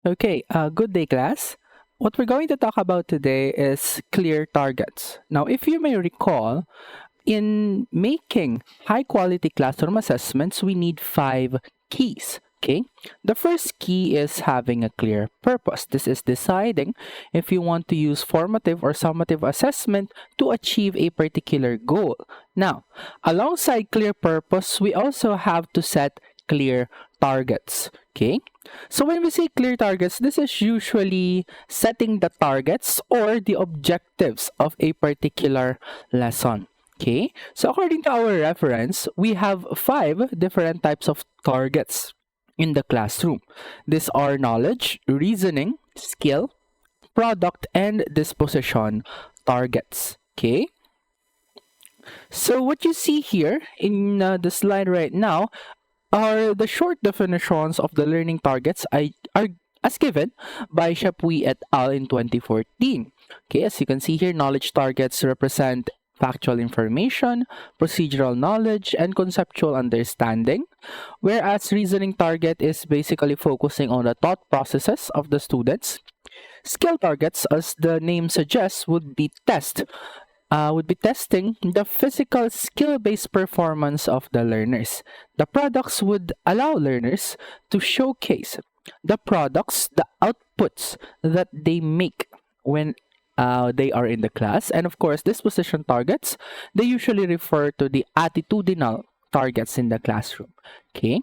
Okay, good day, class. What we're going to talk about today is clear targets. Now, if you may recall, in making high quality classroom assessments, we need 5 keys. Okay, the first key is having a clear purpose. This is deciding if you want to use formative or summative assessment to achieve a particular goal. Now, alongside clear purpose, we also have to set clear targets. Okay, so when we say clear targets, this is usually setting the targets or the objectives of a particular lesson. Okay, so according to our reference, we have 5 different types of targets in the classroom. These are knowledge, reasoning, skill, product, and disposition targets. Okay, so what you see here in the slide right now are the short definitions of the learning targets are as given by Chappuis et al. In 2014. Okay, as you can see here, knowledge targets represent factual information, procedural knowledge, and conceptual understanding, whereas reasoning target is basically focusing on the thought processes of the students. Skill targets, as the name suggests, would be testing the physical skill-based performance of the learners. The products would allow learners to showcase the outputs that they make when they are in the class. And of course, disposition targets, they usually refer to the attitudinal targets in the classroom. Okay,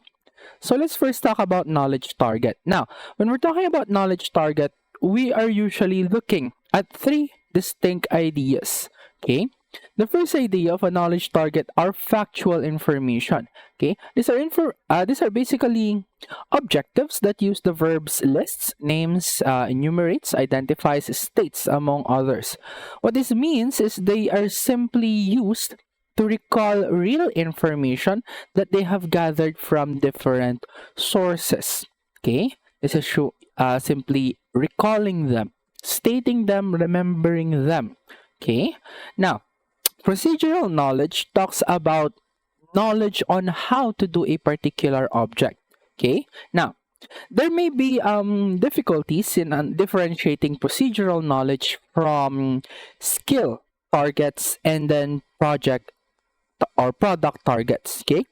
so let's first talk about knowledge target. Now, when we're talking about knowledge target, we are usually looking at 3 distinct ideas. Okay, the first idea of a knowledge target are factual information. Okay, these are basically objectives that use the verbs lists, names, enumerates, identifies, states, among others. What this means is they are simply used to recall real information that they have gathered from different sources. Okay, this is simply recalling them, stating them, remembering them. Okay, now procedural knowledge talks about knowledge on how to do a particular object. Okay, now there may be difficulties in differentiating procedural knowledge from skill targets and then project or product targets. Okay,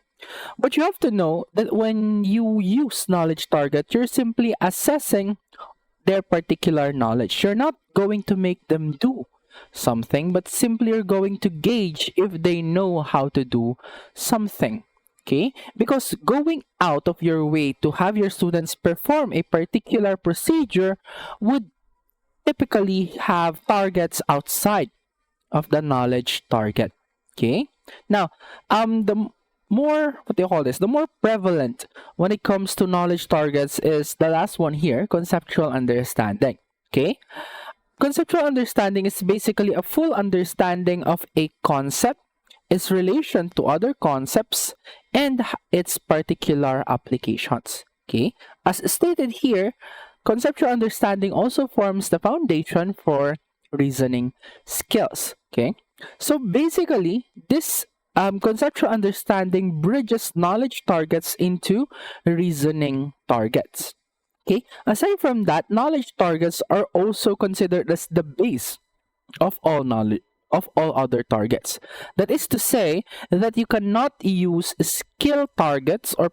but you have to know that when you use knowledge target, you're simply assessing their particular knowledge. You're not going to make them do something, but simply you're going to gauge if they know how to do something. Okay, because going out of your way to have your students perform a particular procedure would typically have targets outside of the knowledge target. Okay, now the more the more prevalent when it comes to knowledge targets is the last one here, conceptual understanding. Okay, conceptual understanding is basically a full understanding of a concept, its relation to other concepts, and its particular applications. Okay, as stated here, conceptual understanding also forms the foundation for reasoning skills. Okay, so basically, this conceptual understanding bridges knowledge targets into reasoning targets. Okay, aside from that, knowledge targets are also considered as the base of all knowledge of all other targets. That is to say that you cannot use skill targets or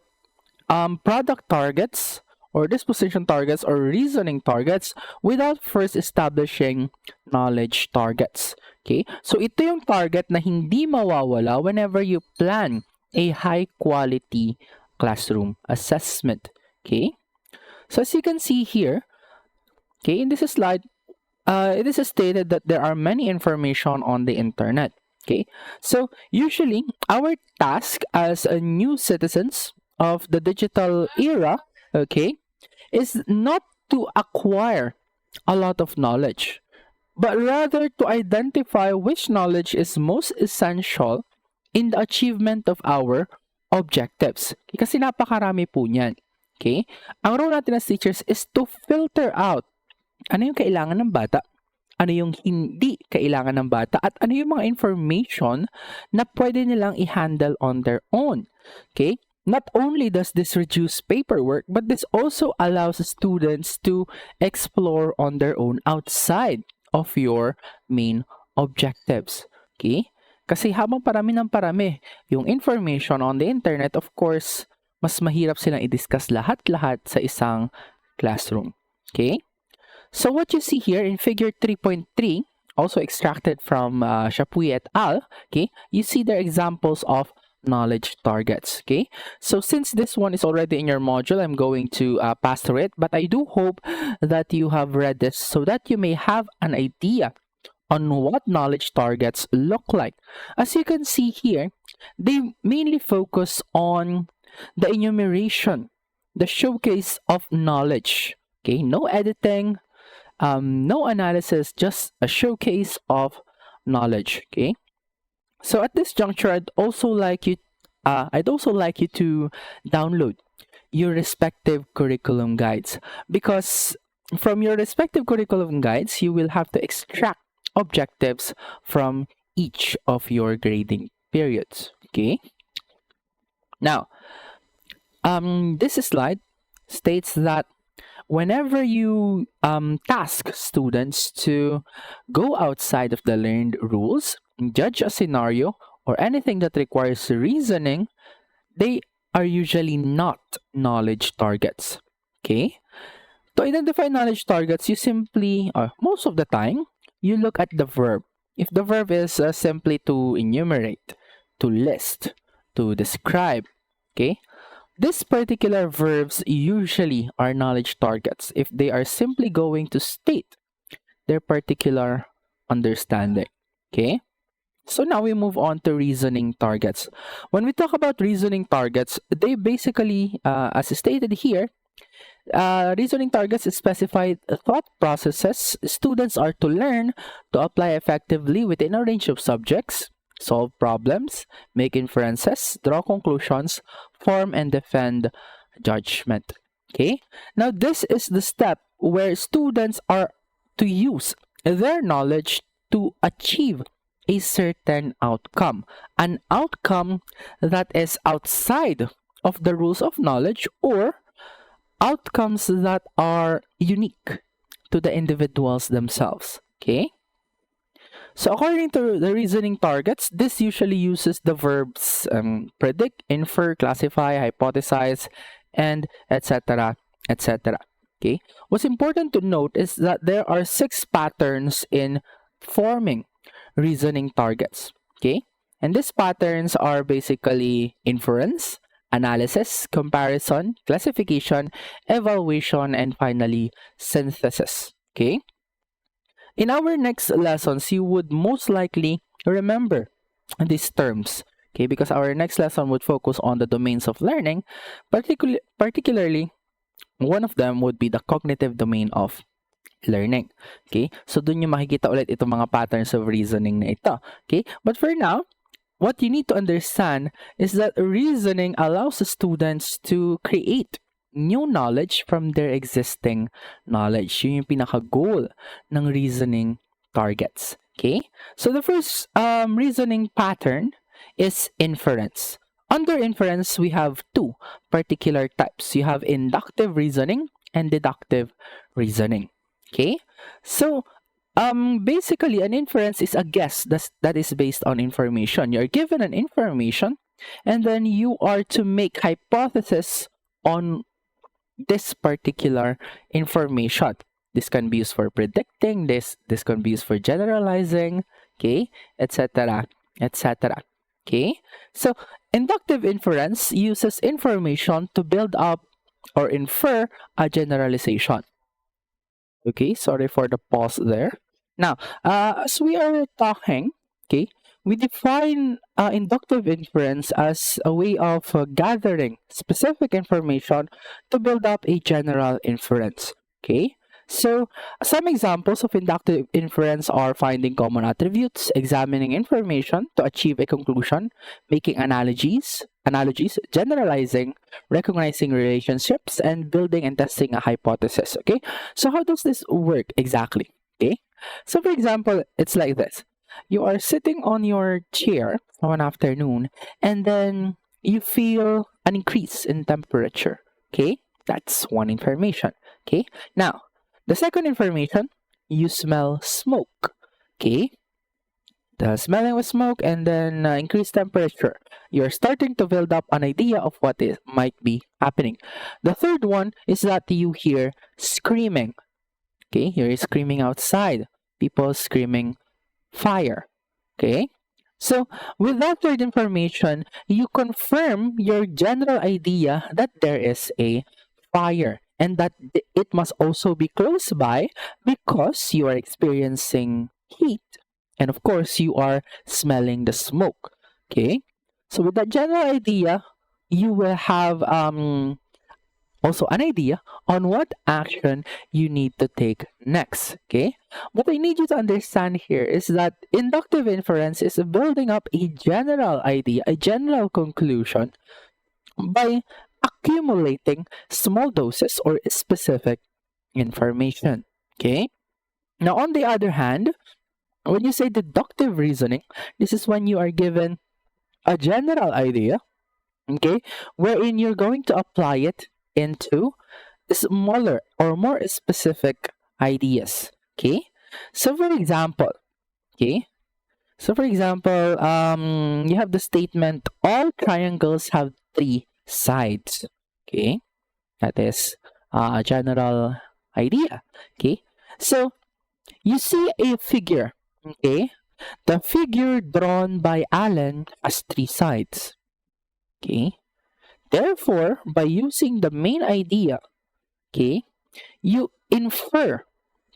product targets or disposition targets or reasoning targets without first establishing knowledge targets. Okay, so ito yung target na hindi mawawala whenever you plan a high quality classroom assessment. Okay, so as you can see here, okay, in this slide, it is stated that there are many information on the internet. Okay, so usually our task as a new citizens of the digital era, okay, is not to acquire a lot of knowledge, but rather to identify which knowledge is most essential in the achievement of our objectives. Kasi napakarami po niyan. Okay? Ang role natin as teachers is to filter out ano yung kailangan ng bata, ano yung hindi kailangan ng bata, at ano yung mga information na pwede nilang i-handle on their own. Okay? Not only does this reduce paperwork, but this also allows students to explore on their own outside of your main objectives. Okay? Kasi habang parami ng parami yung information on the internet, of course, mas mahirap silang i-discuss lahat-lahat sa isang classroom. Okay? So what you see here in figure 3.3, also extracted from Chappuis et al., okay, you see their examples of knowledge targets. Okay, so since this one is already in your module, I'm going to pass through it, but I do hope that you have read this so that you may have an idea on what knowledge targets look like. As you can see here, they mainly focus on the enumeration, the showcase of knowledge. Okay, no editing, no analysis, just a showcase of knowledge. Okay, so at this juncture, I'd also like you to download your respective curriculum guides, because from your respective curriculum guides, you will have to extract objectives from each of your grading periods. Okay. Now, this slide states that whenever you task students to go outside of the learned rules, judge a scenario, or anything that requires reasoning, they are usually not knowledge targets. Okay? To identify knowledge targets, you simply, or most of the time, you look at the verb. If the verb is simply to enumerate, to list, to describe, okay? These particular verbs usually are knowledge targets if they are simply going to state their particular understanding, okay? So now we move on to reasoning targets. When we talk about reasoning targets, they basically, as stated here, reasoning targets specify thought processes students are to learn to apply effectively within a range of subjects, solve problems, make inferences, draw conclusions, form and defend judgment. Okay? Now, this is the step where students are to use their knowledge to achieve a certain outcome, an outcome that is outside of the rules of knowledge, or outcomes that are unique to the individuals themselves. Okay? So according to the reasoning targets, this usually uses the verbs predict, infer, classify, hypothesize, and etc. etc. Okay? What's important to note is that there are 6 patterns in forming reasoning targets. Okay? And these patterns are basically inference, analysis, comparison, classification, evaluation, and finally synthesis. Okay? In our next lessons, you would most likely remember these terms, okay? Because our next lesson would focus on the domains of learning, particularly one of them would be the cognitive domain of learning. Okay? So dun yung makikita ulit itong mga patterns of reasoning na ito. Okay? But for now, what you need to understand is that reasoning allows the students to create new knowledge from their existing knowledge. Yun yung pinaka-goal ng reasoning targets. Okay? So the first reasoning pattern is inference. Under inference, we have 2 particular types. You have inductive reasoning and deductive reasoning. Okay? So, basically, an inference is a guess that is based on information. You're given an information, and then you are to make hypothesis on this particular information. This can be used for predicting, this can be used for generalizing, okay, etc., etc. Okay? So, inductive inference uses information to build up or infer a generalization. Okay, sorry for the pause there. Now, as we are talking, okay, we define inductive inference as a way of gathering specific information to build up a general inference. Okay, so some examples of inductive inference are finding common attributes, examining information to achieve a conclusion, making analogies, generalizing, recognizing relationships, and building and testing a hypothesis. Okay, so how does this work exactly? Okay, so for example, it's like this. You are sitting on your chair one afternoon, and then you feel an increase in temperature. Okay, that's one information. Okay, now the second information, you smell smoke. Okay, the smelling of smoke and then increased temperature. You're starting to build up an idea of what is might be happening. The third one is that you hear screaming. Okay, you're screaming outside. People screaming fire. Okay, so with that third information, you confirm your general idea that there is a fire and that it must also be close by because you are experiencing heat and of course you are smelling the smoke. Okay, so with that general idea, you will have also an idea on what action you need to take next. Okay, what I need you to understand here is that inductive inference is building up a general idea, a general conclusion by accumulating small doses or specific information. Okay, now on the other hand, when you say deductive reasoning, this is when you are given a general idea, okay, wherein you're going to apply it into smaller or more specific ideas. Okay, so for example, okay, you have the statement all triangles have three sides. Okay, that is a general idea. Okay, so you see a figure. Okay, the figure drawn by Allen has three sides. Okay, therefore, by using the main idea, okay, you infer,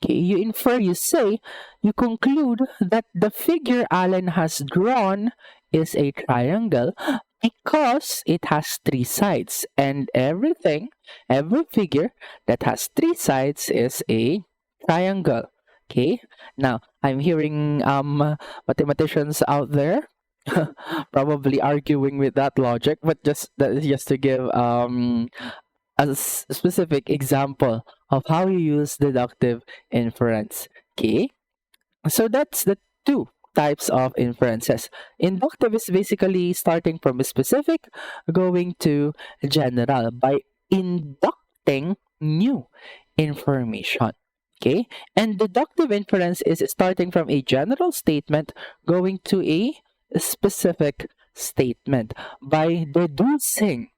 you say, you conclude that the figure Allen has drawn is a triangle because it has three sides, and every figure that has three sides is a triangle. Okay, now I'm hearing mathematicians out there probably arguing with that logic, but that is just to give a specific example of how you use deductive inference. Okay, so that's the two types of inferences. Inductive is basically starting from a specific, going to general by inducting new information. Okay, and deductive inference is starting from a general statement going to a specific statement by deducing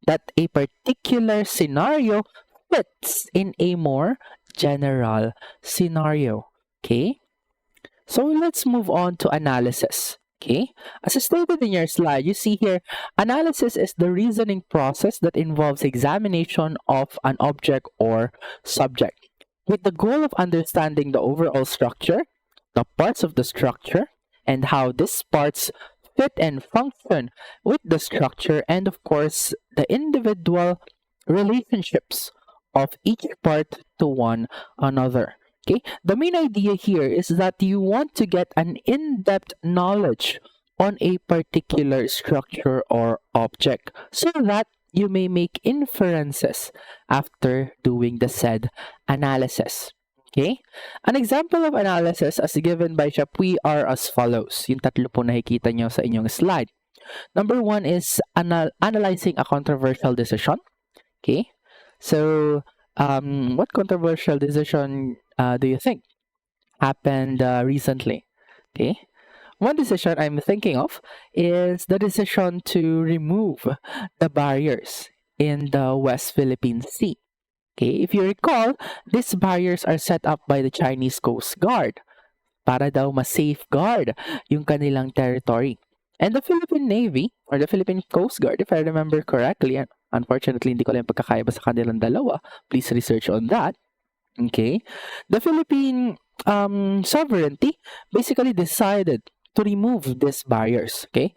that a particular scenario fits in a more general scenario. Okay, so let's move on to analysis. Okay, as stated in your slide, you see here, analysis is the reasoning process that involves examination of an object or subject with the goal of understanding the overall structure, the parts of the structure, and how these parts fit and function with the structure, and of course, the individual relationships of each part to one another. Okay, the main idea here is that you want to get an in-depth knowledge on a particular structure or object so that you may make inferences after doing the said analysis. Okay? An example of analysis as given by Chappuis are as follows. Yung tatlo po nakikita nyo sa inyong slide. Number one is analyzing a controversial decision. Okay? So, what controversial decision do you think happened recently? Okay? One decision I'm thinking of is the decision to remove the barriers in the West Philippine Sea. Okay, if you recall, these barriers are set up by the Chinese Coast Guard para daw ma-safeguard yung kanilang territory. And the Philippine Navy, or the Philippine Coast Guard, if I remember correctly, and unfortunately hindi ko lang pagkakaiba sa kanilang dalawa, please research on that. Okay, the Philippine sovereignty basically decided to remove these barriers. Okay,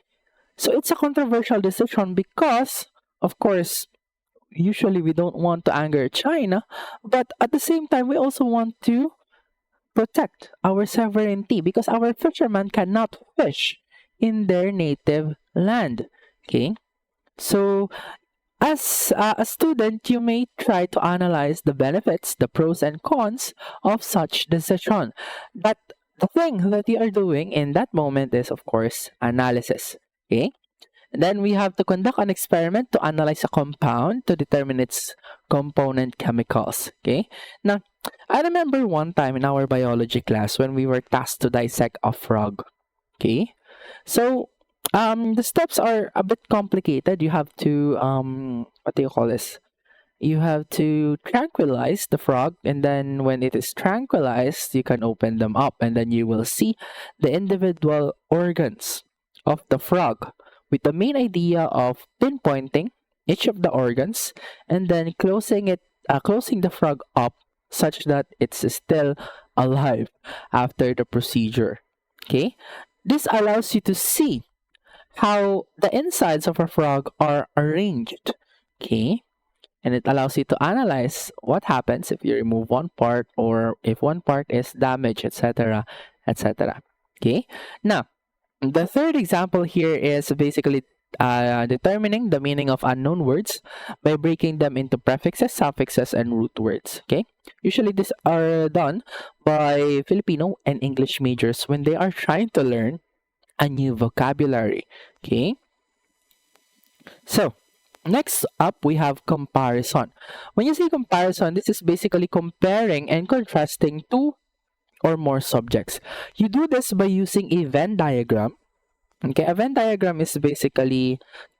so it's a controversial decision because, of course, usually we don't want to anger China, but at the same time, we also want to protect our sovereignty because our fishermen cannot fish in their native land. Okay, so as a student, you may try to analyze the benefits, the pros and cons of such decision. But the thing that you are doing in that moment is, of course, analysis. Okay? Then we have to conduct an experiment to analyze a compound to determine its component chemicals. Okay. Now, I remember one time in our biology class when we were tasked to dissect a frog. Okay. So, the steps are a bit complicated. You have to, what do you call this? You have to tranquilize the frog, and then when it is tranquilized, you can open them up, and then you will see the individual organs of the frog with the main idea of pinpointing each of the organs and then closing the frog up such that it's still alive after the procedure. Okay, this allows you to see how the insides of a frog are arranged. Okay, and it allows you to analyze what happens if you remove one part or if one part is damaged, etc., etc. Okay, now the third example here is basically determining the meaning of unknown words by breaking them into prefixes, suffixes, and root words. Okay, usually these are done by Filipino and English majors when they are trying to learn a new vocabulary. Okay, so next up, we have comparison. When you say comparison, this is basically comparing and contrasting two or more subjects. You do this by using a Venn diagram. Okay, a Venn diagram is basically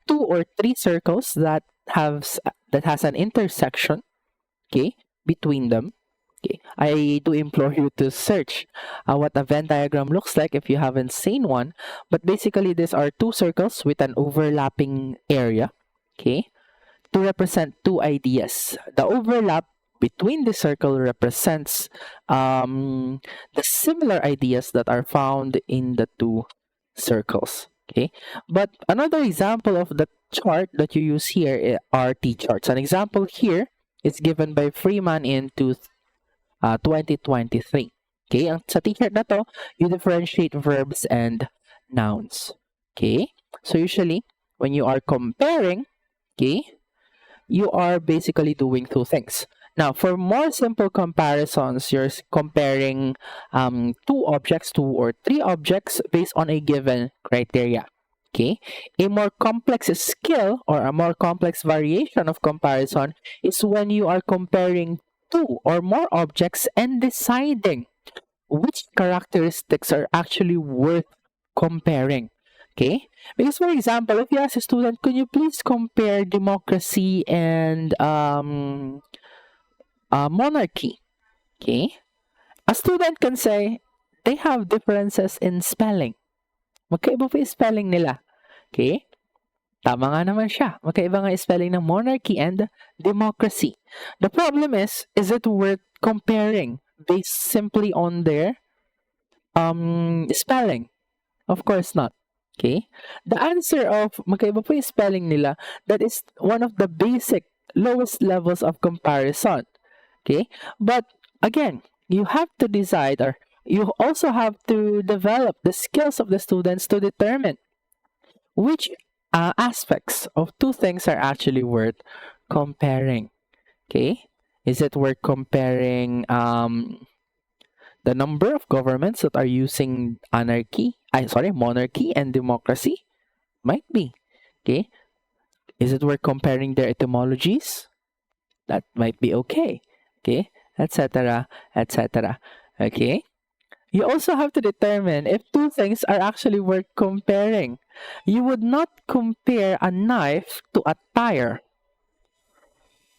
two or three circles that has an intersection, okay, between them. Okay, I do implore you to search what a Venn diagram looks like if you haven't seen one. But basically, these are two circles with an overlapping area. Okay, to represent two ideas. The overlap between the circle represents the similar ideas that are found in the two circles. Okay, but another example of the chart that you use here are T-charts. An example here is given by Freeman in 2023. Okay, sa T-chart na to, you differentiate verbs and nouns. Okay, so usually when you are comparing, okay, you are basically doing two things. Now, for more simple comparisons, you're comparing two objects, two or three objects based on a given criteria. Okay, a more complex skill or a more complex variation of comparison is when you are comparing two or more objects and deciding which characteristics are actually worth comparing. Okay, because for example, if you ask a student, can you please compare democracy and monarchy? Okay, a student can say they have differences in spelling. Magkaiba pa yung spelling nila. Okay, tama nga naman siya. Magkaiba nga yung spelling ng monarchy and democracy. The problem is it worth comparing based simply on their spelling? Of course not. Okay? The answer of magkaiba po yung spelling nila, that is one of the basic lowest levels of comparison. Okay? But again, you have to decide, or you also have to develop the skills of the students to determine which aspects of two things are actually worth comparing. Okay? Is it worth comparing the number of governments that are using monarchy and democracy? Might be. Okay. Is it worth comparing their etymologies? That might be okay. Okay, etc., etc. Okay. You also have to determine if two things are actually worth comparing. You would not compare a knife to a tire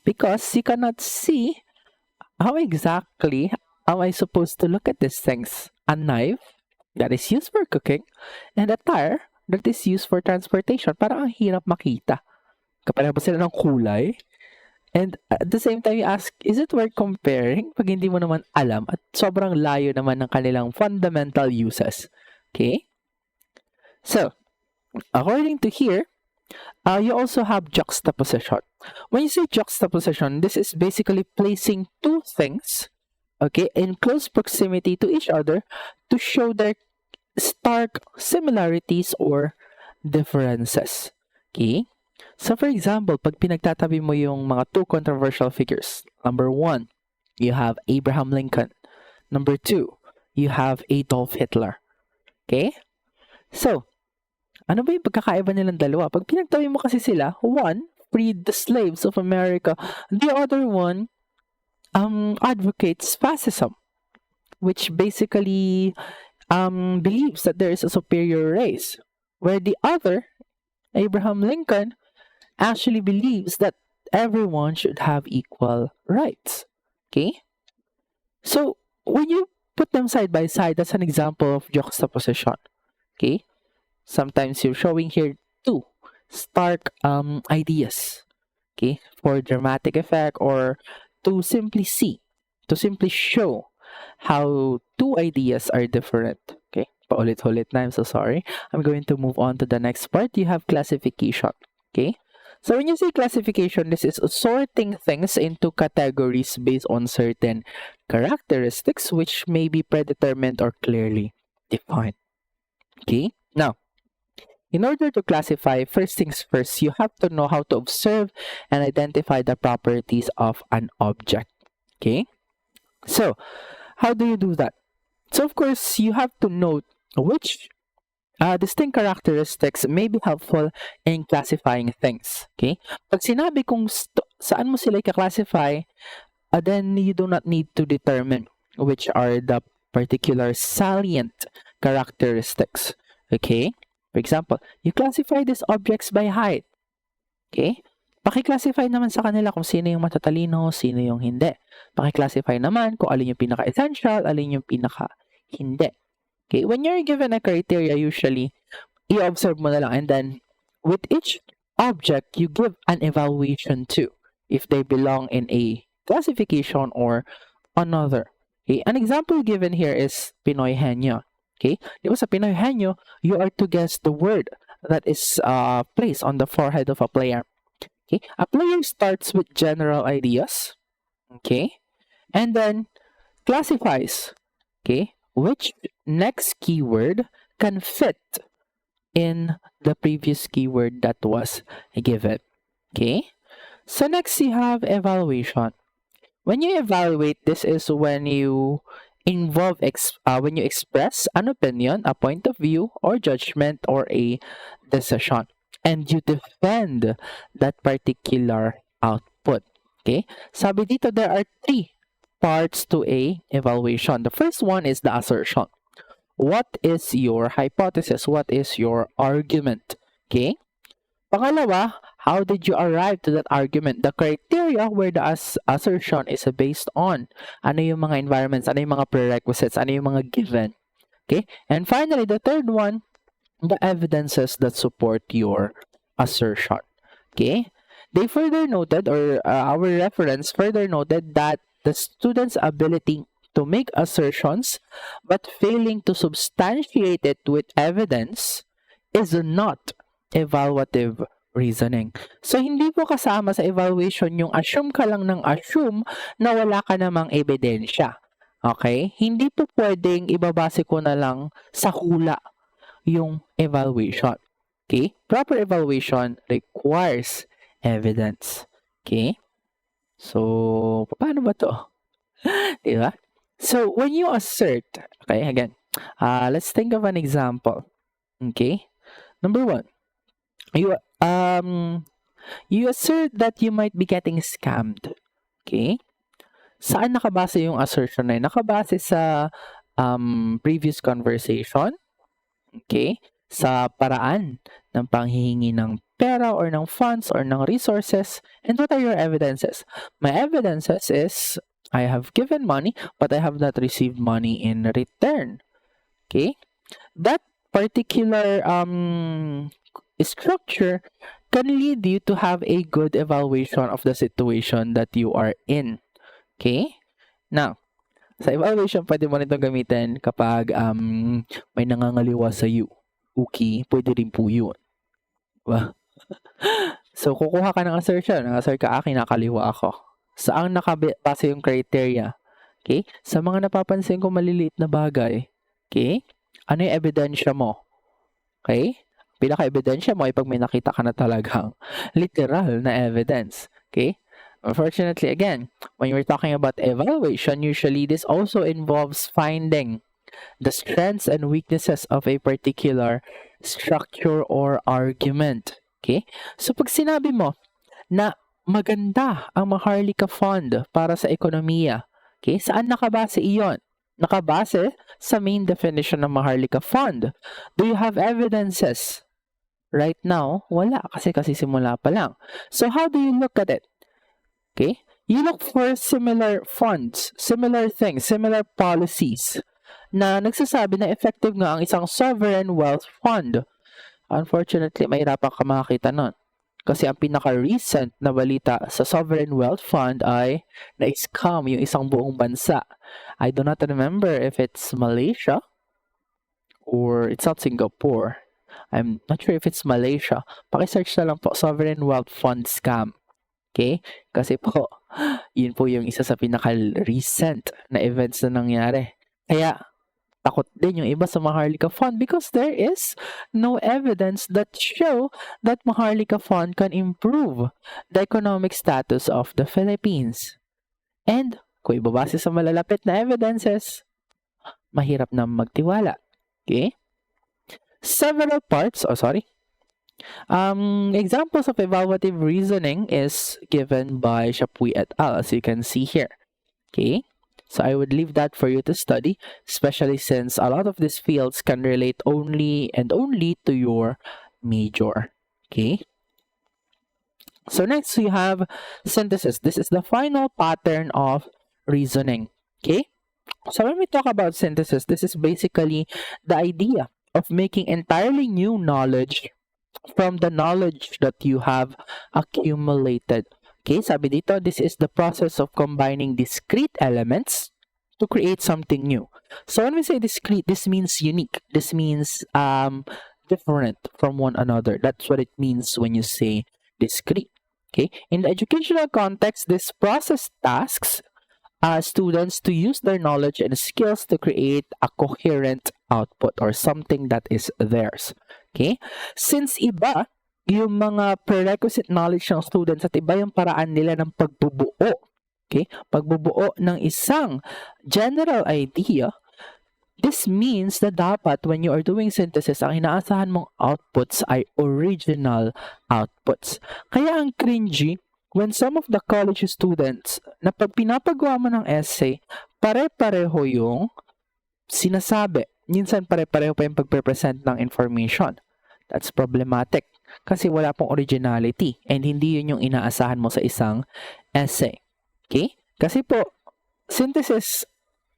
because you cannot see how exactly am I supposed to look at these things. A knife that is used for cooking and a tire that is used for transportation. Parang ang hirap makita. Kapareho ba sila ng kulay? And at the same time, you ask, is it worth comparing pag hindi mo naman alam at sobrang layo naman ng kanilang fundamental uses? Okay? So, according to here, you also have juxtaposition. When you say juxtaposition, this is basically placing two things, okay, in close proximity to each other to show their stark similarities or differences. Okay? So for example, pag pinagtatabi mo yung mga two controversial figures, number one, you have Abraham Lincoln. Number two, you have Adolf Hitler. Okay? So, Ano ba yung pagkakaiba nilang dalawa? Pag pinagtabi mo kasi sila, one freed the slaves of America, the other one advocates fascism, which basically believes that there is a superior race, where the other, Abraham Lincoln, actually believes that everyone should have equal rights. Okay? So, when you put them side by side, that's an example of juxtaposition. Okay? Sometimes you're showing here two stark ideas. Okay? For dramatic effect, or to simply show how two ideas are different. Okay? Paulit-ulit na, I'm so sorry. I'm going to move on to the next part. You have classification. Okay? So when you say classification, this is sorting things into categories based on certain characteristics which may be predetermined or clearly defined. Okay? Now, in order to classify, first things first, you have to know how to observe and identify the properties of an object. Okay? So, how do you do that? So, of course, you have to note which distinct characteristics may be helpful in classifying things. Okay? Pag sinabi kung saan mo sila i-classify, then you do not need to determine which are the particular salient characteristics. Okay? For example, you classify these objects by height. Okay? Paki-classify naman sa kanila kung sino yung matatalino, sino yung hindi. Paki-classify naman kung alin yung pinaka-essential, alin yung pinaka-hindi. Okay, when you're given a criteria, usually, i-observe mo na lang, and then, with each object, you give an evaluation to, if they belong in a classification or another. Okay, an example given here is Pinoy Henyo. Okay, di ba sa Pinoy Henyo, you are to guess the word that is placed on the forehead of a player. Okay, a player starts with general ideas, okay, and then classifies, okay, which next keyword can fit in the previous keyword that was given. Okay? So next you have evaluation. When you evaluate, this is when you when you express an opinion, a point of view, or judgment, or a decision, and you defend that particular output. Okay? Sabi dito, there are three parts to a evaluation. The first one is the assertion. What is your hypothesis? What is your argument? Okay? Pangalawa, how did you arrive to that argument? The criteria where the assertion is based on. Ano yung mga environments? Ano yung mga prerequisites? Ano yung mga given? Okay? And finally, the third one, the evidences that support your assertion. Okay? They further noted, or our reference further noted, that the student's ability to make assertions but failing to substantiate it with evidence is not evaluative reasoning. So, hindi po kasama sa evaluation yung assume ka lang ng assume na wala ka namang ebidensya. Okay? Hindi po pwedeng ibabase ko na lang sa hula yung evaluation. Okay? Proper evaluation requires evidence. Okay? So, paano ba to? Diba? So, when you assert, okay, again, let's think of an example. Okay? Number one, you assert that you might be getting scammed. Okay? Saan nakabase yung assertion na yun? Nakabase sa previous conversation. Okay? Sa paraan ng panghihingi ng pera or ng funds or ng resources. And what are your evidences? My evidences is I have given money but I have not received money in return. Okay? That particular structure can lead you to have a good evaluation of the situation that you are in. Okay? Now, sa evaluation, pwede mo nito gamitin kapag may nangangaliwa sa iyo. Okay, pwede rin po yun. Diba? So, kukuha ka ng assertion. Ang-assert ka, kinakaliwa ako. Saan nakabase yung criteria? Okay? Sa mga napapansin ko maliliit na bagay. Okay? Ano yung ebidensya mo? Okay? Pinaka-ebidensya mo ay pag may nakita ka na talagang literal na evidence. Okay? Unfortunately, again, when we're talking about evaluation, usually this also involves finding the strengths and weaknesses of a particular structure or argument. Okay? So pag sinabi mo na maganda ang Maharlika Fund para sa ekonomiya, okay, saan nakabase iyon? Nakabase sa main definition ng Maharlika Fund. Do you have evidences? Right now, wala kasi simula pa lang. So how do you look at it? Okay? You look for similar funds, similar things, similar policies na nagsasabi na effective nga ang isang sovereign wealth fund. Unfortunately, mahirapan ka makakita nun. Kasi ang pinaka-recent na balita sa sovereign wealth fund ay na-scam yung isang buong bansa. I do not remember if it's Malaysia or it's not Singapore. I'm not sure if it's Malaysia. Paki-search na lang po, sovereign wealth fund scam. Okay? Kasi po, yun po yung isa sa pinaka-recent na events na nangyari. Kaya, takot din yung iba sa Maharlika Fund because there is no evidence that show that Maharlika Fund can improve the economic status of the Philippines. And, kung ibabase sa malalapit na evidences, mahirap na magtiwala. Okay? Several parts, examples of evaluative reasoning is given by Chappuis et al. As you can see here. Okay? So I would leave that for you to study, especially since a lot of these fields can relate only to your major. Okay? So next we have synthesis. This is the final pattern of reasoning. Okay? So when we talk about synthesis, this is basically the idea of making entirely new knowledge from the knowledge that you have accumulated. Okay, sabi dito, this is the process of combining discrete elements to create something new. So when we say discrete, this means unique. This means different from one another. That's what it means when you say discrete. Okay, in the educational context, this process tasks students to use their knowledge and skills to create a coherent output or something that is theirs. Okay? Since iba yung mga prerequisite knowledge ng students at iba yung paraan nila ng pagbubuo, okay? Pagbubuo ng isang general idea, this means na dapat when you are doing synthesis, ang inaasahan mong outputs ay original outputs. Kaya ang cringy when some of the college students na pag pinapagawa mo ng essay, pare-pareho yung sinasabi. Minsan pare-pareho pa yung pagpe-present ng information. That's problematic kasi wala pong originality and hindi yun yung inaasahan mo sa isang essay. Okay? Kasi po, synthesis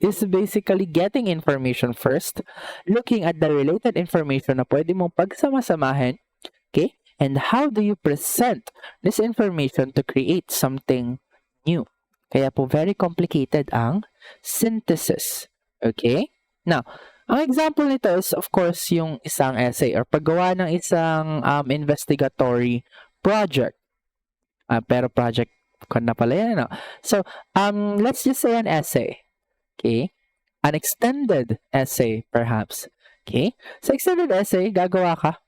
is basically getting information first, looking at the related information na pwede mong pagsama-samahin, okay? And how do you present this information to create something new? Kaya po very complicated ang synthesis. Okay? Now, ang example nito is of course yung isang essay or paggawa ng isang investigatory project. Pero project ko na pala yan. No? So, let's just say an essay. Okay? An extended essay perhaps. Okay? Sa extended essay, gagawa ka.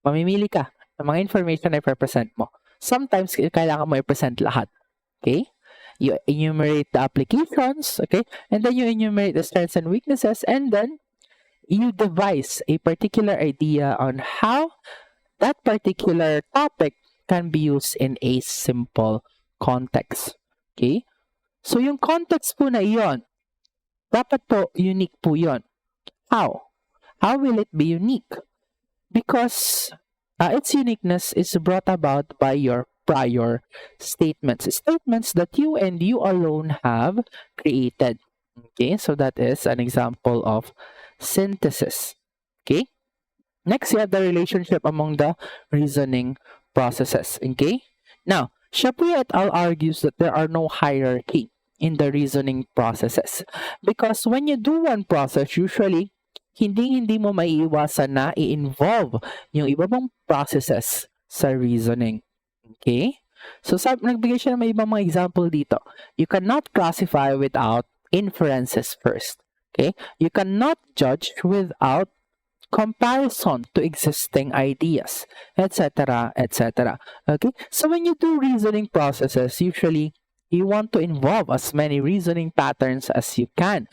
Mamimili ka ng mga information na i-present mo. Sometimes, kailangan mo i-present lahat. Okay? You enumerate the applications, okay? And then you enumerate the strengths and weaknesses, and then you devise a particular idea on how that particular topic can be used in a simple context. Okay? So, yung context po na iyon, dapat po unique po yun. How? How will it be unique? Because its uniqueness is brought about by your prior statements. Statements that you and you alone have created. Okay, so that is an example of synthesis. Okay, next you have the relationship among the reasoning processes. Okay, now Chappuis et al. Argues that there are no hierarchy in the reasoning processes because when you do one process, usually hindi mo maiiwasan na i-involve yung iba pang processes sa reasoning. Okay? So, nagbigay siya ng may ibang mga example dito. You cannot classify without inferences first. Okay? You cannot judge without comparison to existing ideas, etc., etc. Okay? So, when you do reasoning processes, usually, you want to involve as many reasoning patterns as you can.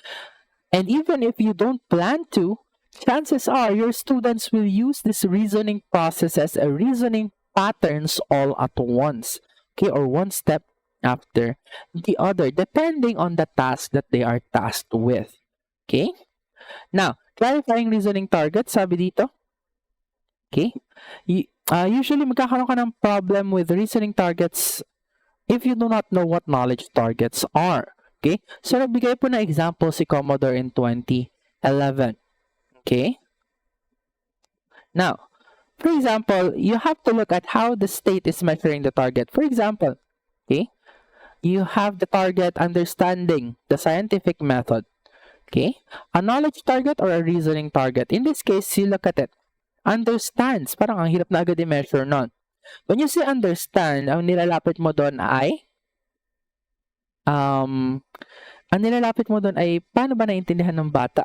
And even if you don't plan to, chances are your students will use these reasoning processes and reasoning patterns all at once, okay, or one step after the other, depending on the task that they are tasked with. Okay? Now, clarifying reasoning targets, sabi dito, okay? Usually, magkakaroon ka ng problem with reasoning targets if you do not know what knowledge targets are. Okay? So, nagbigay po na example si Commodore in 2011. Okay? Now, for example, you have to look at how the state is measuring the target. For example, okay, you have the target understanding the scientific method. Okay? A knowledge target or a reasoning target. In this case, you look at it. Understands. Parang ang hirap na agad i-measure nun. When you say understand, ang nilalapit mo doon ay paano ba naintindihan ng bata?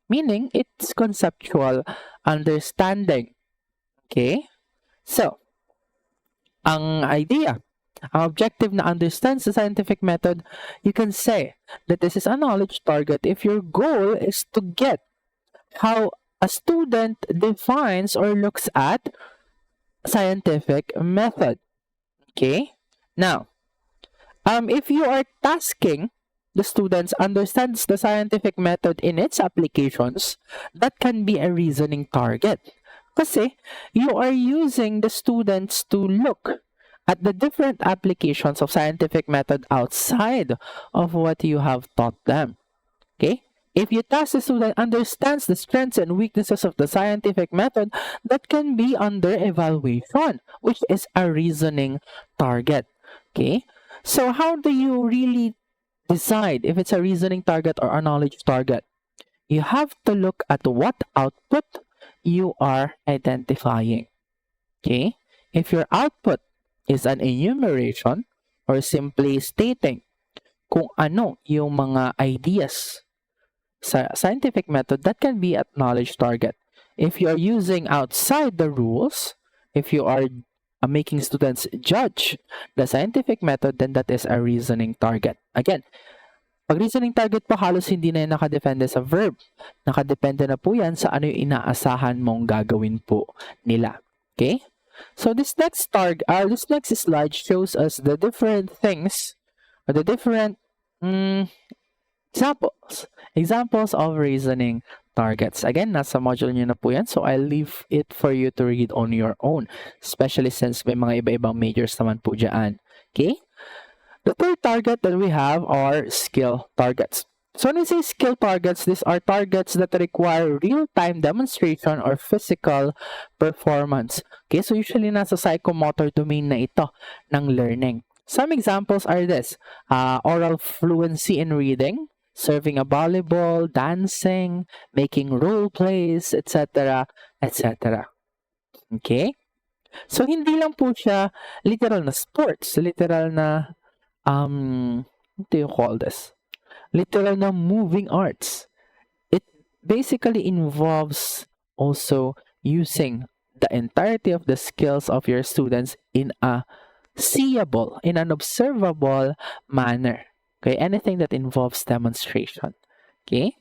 Meaning, it's conceptual understanding. Okay? So, ang idea, ang objective na understands the scientific method, you can say that this is a knowledge target if your goal is to get how a student defines or looks at scientific method. Okay? Now, if you are tasking the students understands the scientific method in its applications, that can be a reasoning target. Kasi you are using the students to look at the different applications of scientific method outside of what you have taught them. Okay? If you task the student understands the strengths and weaknesses of the scientific method, that can be under evaluation, which is a reasoning target. Okay? So how do you really decide if it's a reasoning target or a knowledge target? You have to look at what output you are identifying. Okay? If your output is an enumeration or simply stating kung ano yung mga ideas sa scientific method, that can be a knowledge target. If you are using outside the rules, if you are making students judge the scientific method, then that is a reasoning target. Again, pag reasoning target po, halos hindi na yan nakadepende sa verb. Nakadepende na po yan sa ano yung inaasahan mong gagawin po nila. Okay? So this next slide shows us the different things, or the different examples of reasoning targets. Again, nasa module nyo na po yan, so I'll leave it for you to read on your own, especially since may mga iba-ibang majors naman po dyan. Okay? The third target that we have are skill targets. So when we say skill targets, these are targets that require real-time demonstration or physical performance. Okay, so usually nasa psychomotor domain na ito ng learning. Some examples are this: oral fluency in reading, serving a volleyball, dancing, making role plays, etc., etc. Okay? So hindi lang po siya literal na sports, literal na what do you call this? Literal na moving arts. It basically involves also using the entirety of the skills of your students in a seeable, in an observable manner. Okay, anything that involves demonstration. Okay,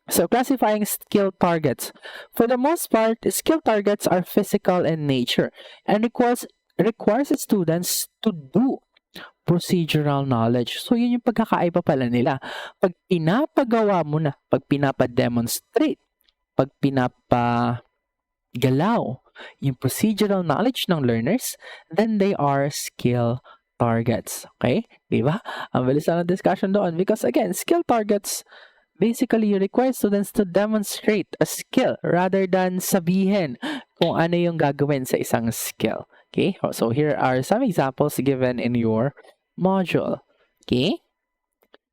so classifying skill targets. For the most part, skill targets are physical in nature and requires students to do procedural knowledge. So, yun yung pagkakaiba pala nila. Pag pinapagawa mo na, pag pinapa-demonstrate, pag pinapagalaw yung procedural knowledge ng learners, then they are skill targets. Okay? Diba? Ang bilis lang ng discussion doon because again, skill targets basically require students to demonstrate a skill rather than sabihin kung ano yung gagawin sa isang skill. Okay? So, here are some examples given in your module. Okay?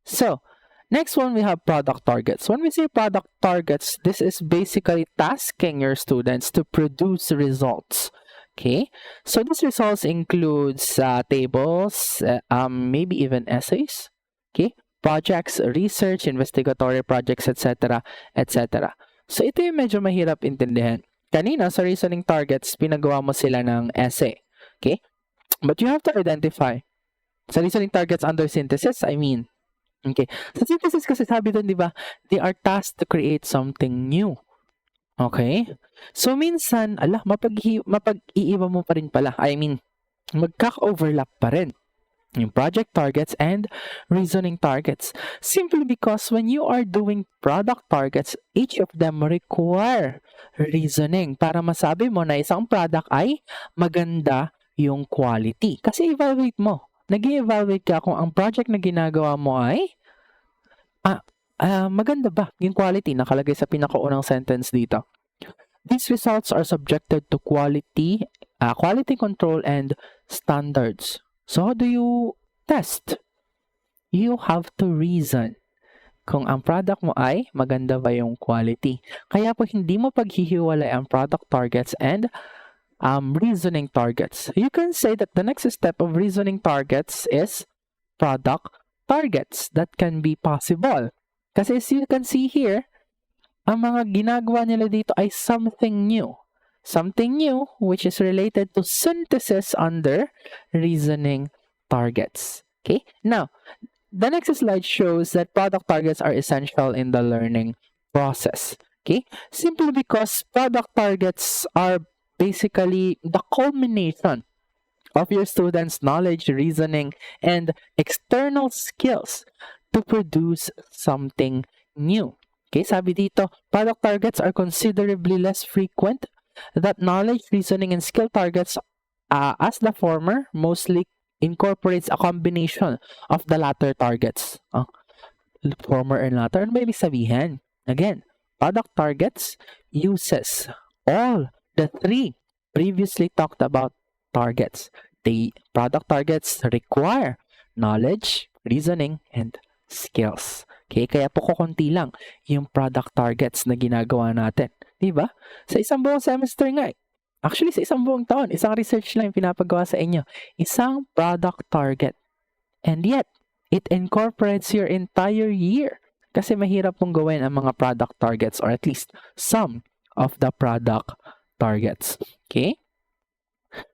So, next one we have product targets. When we say product targets, this is basically tasking your students to produce results. Okay? So, these results includes tables, maybe even essays. Okay? Projects, research, investigatory projects, etc., etc. So, ito yung medyo mahirap intindihan. Kanina, sa reasoning targets, pinagawa mo sila ng essay. Okay? But you have to identify. Sa reasoning targets under synthesis, I mean. Okay. Sa synthesis kasi sabi doon, di ba, they are tasked to create something new. Okay? So, minsan, mapag-iiba mo pa rin pala. I mean, magkaka-overlap pa rin yung project targets and reasoning targets. Simply because when you are doing product targets, each of them require reasoning para masabi mo na isang product ay maganda yung quality. Kasi evaluate mo. Nag-evaluate ka kung ang project na ginagawa mo ay maganda ba yung quality nakalagay sa pinakaunang sentence dito. These results are subjected to quality control and standards. So how do you test? You have to reason kung ang product mo ay maganda ba yung quality. Kaya po hindi mo paghihiwalay ang product targets and reasoning targets. You can say that the next step of reasoning targets is product targets. That can be possible. Kasi as you can see here, ang mga ginagawa nila dito ay something new. Something new which is related to synthesis under reasoning targets. Okay? Now, the next slide shows that product targets are essential in the learning process. Okay? Simply because product targets are basically the culmination of your students' knowledge, reasoning, and external skills to produce something new. Okay, sabi dito, product targets are considerably less frequent that knowledge, reasoning, and skill targets as the former mostly incorporates a combination of the latter targets. Former and latter, ano ba ibig sabihin? Again, product targets uses all the three previously talked about targets. The product targets require knowledge, reasoning, and skills. Okay, kaya po kukunti lang yung product targets na ginagawa natin. Diba? Sa isang buong semester nga, actually sa isang buong taon, isang research lang yung pinapagawa sa inyo. Isang product target. And yet, it incorporates your entire year. Kasi mahirap pong gawin ang mga product targets or at least some of the product targets. Okay?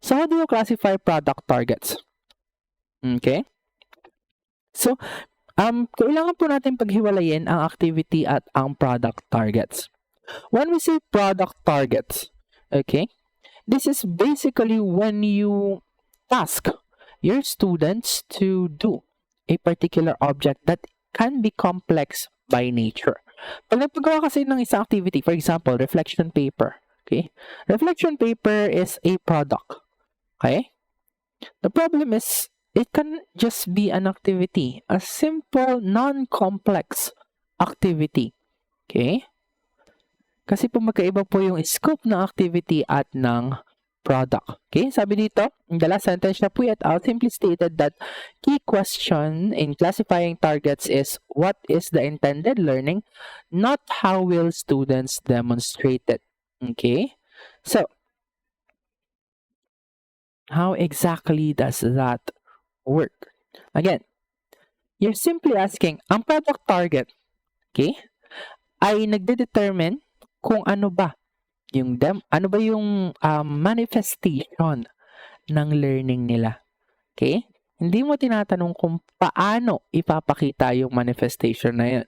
So, how do you classify product targets? Okay? So, kailangan po natin paghiwalayin ang activity at ang product targets. When we say product targets, okay, this is basically when you task your students to do a particular object that can be complex by nature. Pag nagpagawa kasi ng isang activity, for example, reflection paper, okay, reflection paper is a product, okay? The problem is, it can just be an activity, a simple, non-complex activity. Okay? Kasi po magkaiba po yung scope ng activity at ng product. Okay? Sabi dito, in the last sentence, Chappuis et al. Simply stated that key question in classifying targets is what is the intended learning, not how will students demonstrate it. Okay? So, how exactly does that work? Again, you're simply asking, ang product target, okay, ay nagde-determine kung ano ba yung manifestation ng learning nila. Okay? Hindi mo tinatanong kung paano ipapakita yung manifestation na yun.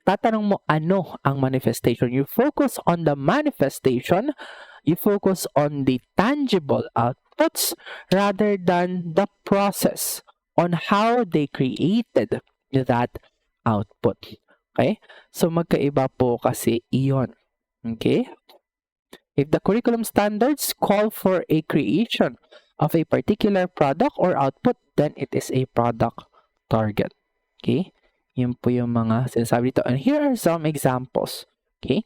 Tatanong mo ano ang manifestation. You focus on the manifestation, you focus on the tangible outputs rather than the process on how they created that output. Okay? So, magkaiba po kasi iyon. Okay? If the curriculum standards call for a creation of a particular product or output, then it is a product target. Okay? Yun po yung mga sinasabi dito. And here are some examples. Okay?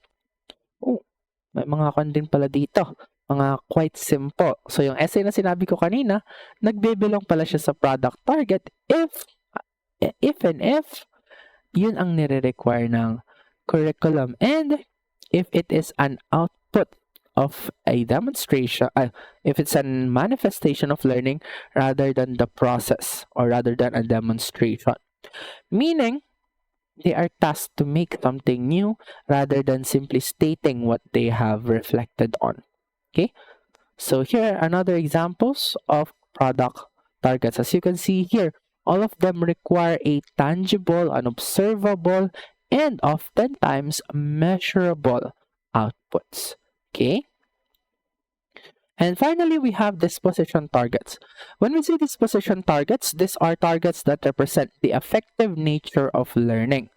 Oh, may mga din pala dito. Mga quite simple. So, yung essay na sinabi ko kanina, nagbe-belong pala siya sa product target if yun ang nire-require ng curriculum. And if it is an output of a demonstration, if it's a manifestation of learning rather than the process or rather than a demonstration. Meaning, they are tasked to make something new rather than simply stating what they have reflected on. Okay? So here are another examples of product targets. As you can see here, all of them require a tangible, an observable, and oftentimes measurable outputs. Okay? And finally, we have disposition targets. When we say disposition targets, these are targets that represent the effective nature of learning,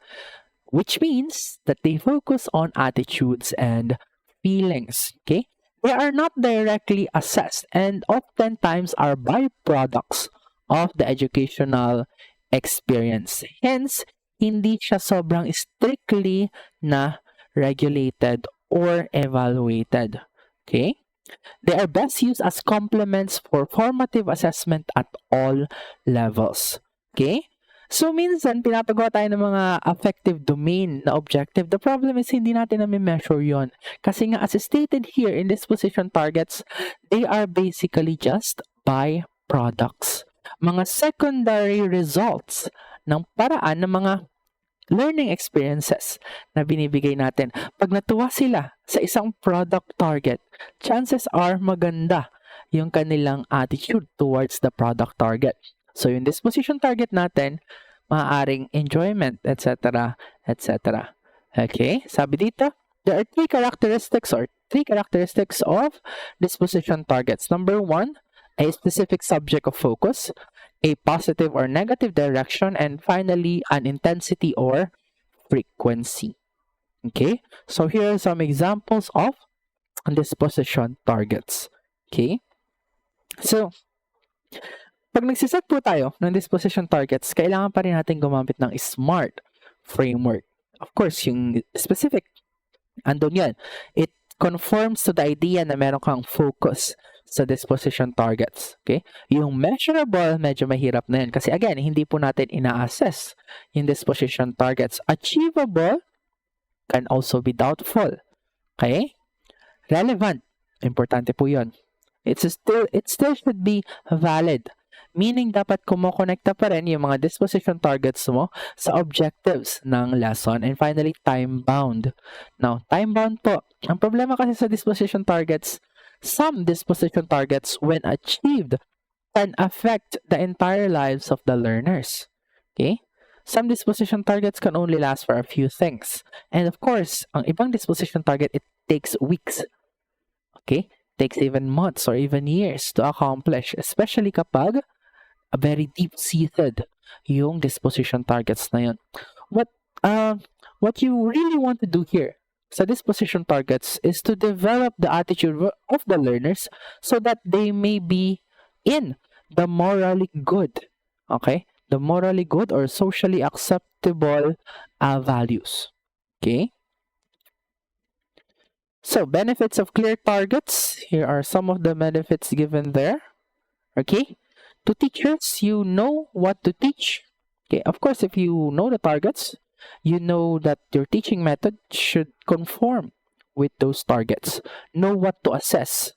which means that they focus on attitudes and feelings. Okay? They are not directly assessed and oftentimes are byproducts of the educational experience. Hence, hindi siya sobrang strictly na regulated or evaluated. Okay? They are best used as complements for formative assessment at all levels. Okay? So, minsan, pinapagawa tayo ng mga affective domain na objective. The problem is, hindi natin na-measure yon. Kasi nga, as stated here in disposition targets, they are basically just byproducts. Mga secondary results ng paraan ng mga learning experiences na binibigay natin. Pag natuwa sila sa isang product target, chances are maganda yung kanilang attitude towards the product target. So, yung disposition target natin, maaaring enjoyment, etc., etc. Okay? Sabi dito, there are three characteristics of disposition targets. Number one, a specific subject of focus, a positive or negative direction, and finally, an intensity or frequency. Okay? So, here are some examples of disposition targets. Okay? So, pag nagsiset po tayo ng disposition targets, kailangan pa rin natin gumamit ng SMART framework. Of course, yung specific, andun yan. It conforms to the idea na meron kang focus sa disposition targets. Okay? Yung measurable, medyo mahirap na yan. Kasi again, hindi po natin ina-assess yung disposition targets. Achievable can also be doubtful. Okay? Relevant. Importante po yun. It still should be valid. Meaning, dapat kumokonekta pa rin yung mga disposition targets mo sa objectives ng lesson. And finally, time-bound. Now, time-bound po. Ang problema kasi sa disposition targets, some disposition targets, when achieved, can affect the entire lives of the learners. Okay? Some disposition targets can only last for a few things. And of course, ang ibang disposition target, it takes weeks. Okay? Takes even months or even years to accomplish, especially kapag a very deep-seated yung disposition targets na yun. What you really want to do here sa disposition targets is to develop the attitude of the learners so that they may be in the morally good, okay? The morally good or socially acceptable values, okay? So, benefits of clear targets. Here are some of the benefits given there. Okay? To teachers, you know what to teach. Okay, of course, if you know the targets, you know that your teaching method should conform with those targets. Know what to assess.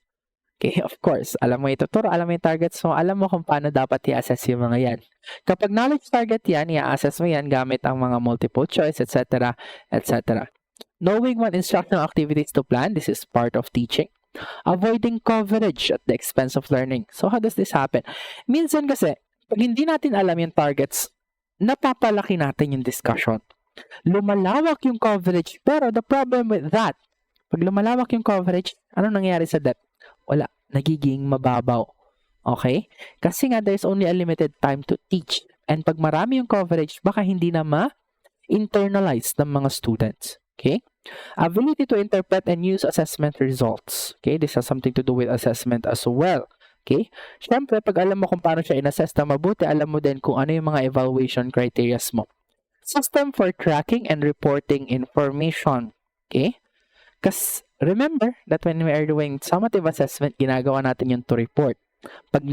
Okay, of course, alam mo ituturo, alam mo yung targets mo, alam mo kung paano dapat i-assess yung mga yan. Kapag knowledge target yan, i-assess mo yan gamit ang mga multiple choice, etc., etc. Knowing what instructional activities to plan, this is part of teaching. Avoiding coverage at the expense of learning. So, how does this happen? Minsan kasi, pag hindi natin alam yung targets, napapalaki natin yung discussion. Lumalawak yung coverage, pero the problem with that, pag lumalawak yung coverage, ano nangyayari sa depth? Wala, nagiging mababaw. Okay? Kasi nga, there's only a limited time to teach. And pag marami yung coverage, baka hindi na ma-internalize ng mga students. Okay? Ability to interpret and use assessment results. Okay? This has something to do with assessment as well. Okay? Siyempre, pag alam mo kung paano siya in-assess na mabuti, alam mo din kung ano yung mga evaluation criteria mo. System for tracking and reporting information. Okay? Because remember that when we are doing summative assessment, ginagawa natin yung to report. Pag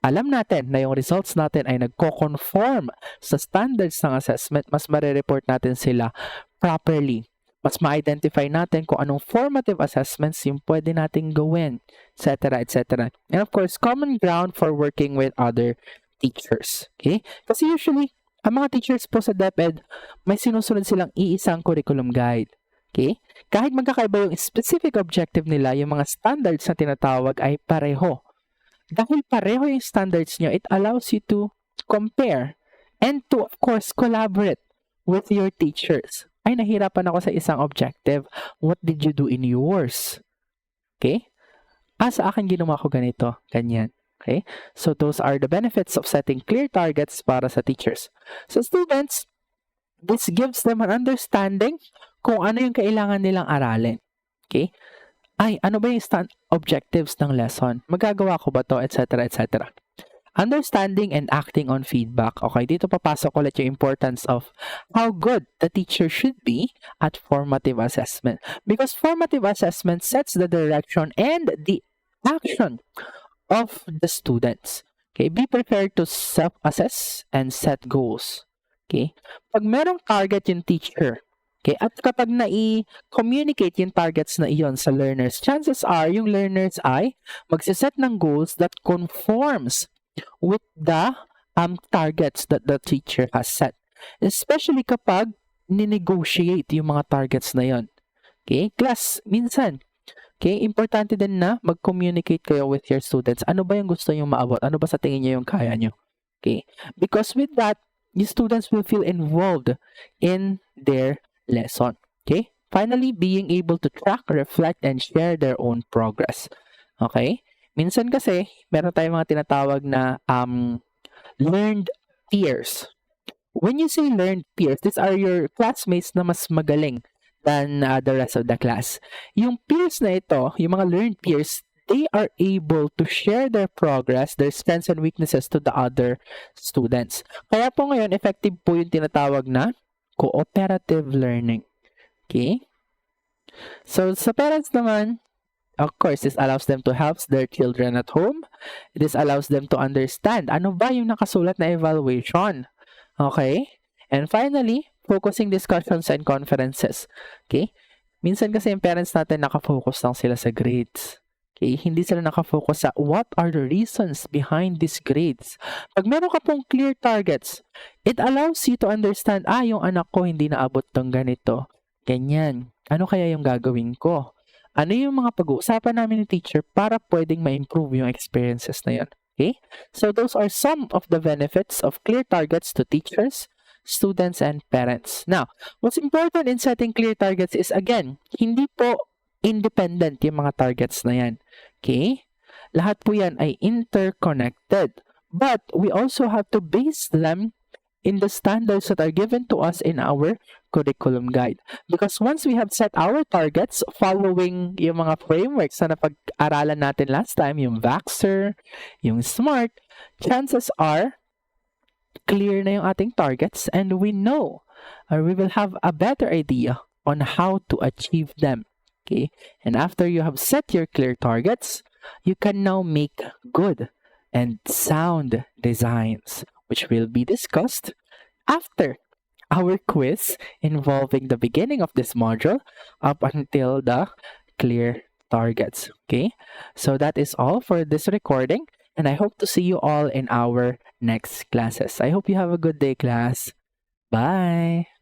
alam natin na yung results natin ay nagko-conform sa standards ng assessment, mas marireport natin sila properly. Mas ma-identify natin kung anong formative assessments yung pwede nating gawin, etc., etc. And of course, common ground for working with other teachers. Okay? Kasi usually, ang mga teachers po sa DepEd, may sinusunod silang iisang curriculum guide. Okay? Kahit magkakaiba yung specific objective nila, yung mga standards na tinatawag ay pareho. Dahil pareho yung standards nyo, it allows you to compare and to, of course, collaborate with your teachers. ay nahirapan ako sa isang objective. What did you do in yours? Okay? Sa akin ginawa ko ganito, ganyan. Okay? So those are the benefits of setting clear targets para sa teachers. So students, this gives them an understanding kung ano yung kailangan nilang aralin. Okay? Ano ba yung objectives ng lesson? Magagawa ko ba to? Etc. etc. Understanding and acting on feedback. Okay, dito papasok ulit yung importance of how good the teacher should be at formative assessment. Because formative assessment sets the direction and the action of the students. Okay, be prepared to self-assess and set goals. Okay, pag merong target yung teacher, okay, at kapag na-communicate yung targets na iyon sa learners, chances are yung learners ay magsiset ng goals that conforms with the targets that the teacher has set. Especially kapag ninegotiate yung mga targets na yon. Okay, class, minsan, okay, importante din na mag-communicate kayo with your students. Ano ba yung gusto nyo maabot? Ano ba sa tingin nyo yung kaya nyo? Okay, because with that, your students will feel involved in their lesson. Okay, finally, being able to track, reflect, and share their own progress. Okay, minsan kasi, meron tayong mga tinatawag na learned peers. When you say learned peers, these are your classmates na mas magaling than the rest of the class. Yung peers na ito, yung mga learned peers, they are able to share their progress, their strengths and weaknesses to the other students. Kaya po ngayon, effective po yung tinatawag na cooperative learning. Okay? So, sa parents naman, of course, this allows them to help their children at home. This allows them to understand ano ba yung nakasulat na evaluation. Okay? And finally, focusing discussions and conferences. Okay? Minsan kasi yung parents natin nakafocus lang sila sa grades. Okay? Hindi sila nakafocus sa what are the reasons behind these grades. Pag meron ka pong clear targets, it allows you to understand, yung anak ko hindi naabot tong ganito. Ganyan. Ano kaya yung gagawin ko? Ano yung mga pag-uusapan namin ni teacher para pwedeng ma-improve yung experiences na yun? Okay? So those are some of the benefits of clear targets to teachers, students, and parents. Now, what's important in setting clear targets is, again, hindi po independent yung mga targets na yan. Okay? Lahat po yan ay interconnected. But we also have to base them in the standards that are given to us in our curriculum guide. Because once we have set our targets following yung mga frameworks na napag-aralan natin last time, yung VAXer, yung SMART, chances are clear na yung ating targets and we know or we will have a better idea on how to achieve them. Okay? And after you have set your clear targets, you can now make good and sound designs, which will be discussed after our quiz involving the beginning of this module up until the clear targets. Okay? So that is all for this recording, and I hope to see you all in our next classes. I hope you have a good day, class. Bye!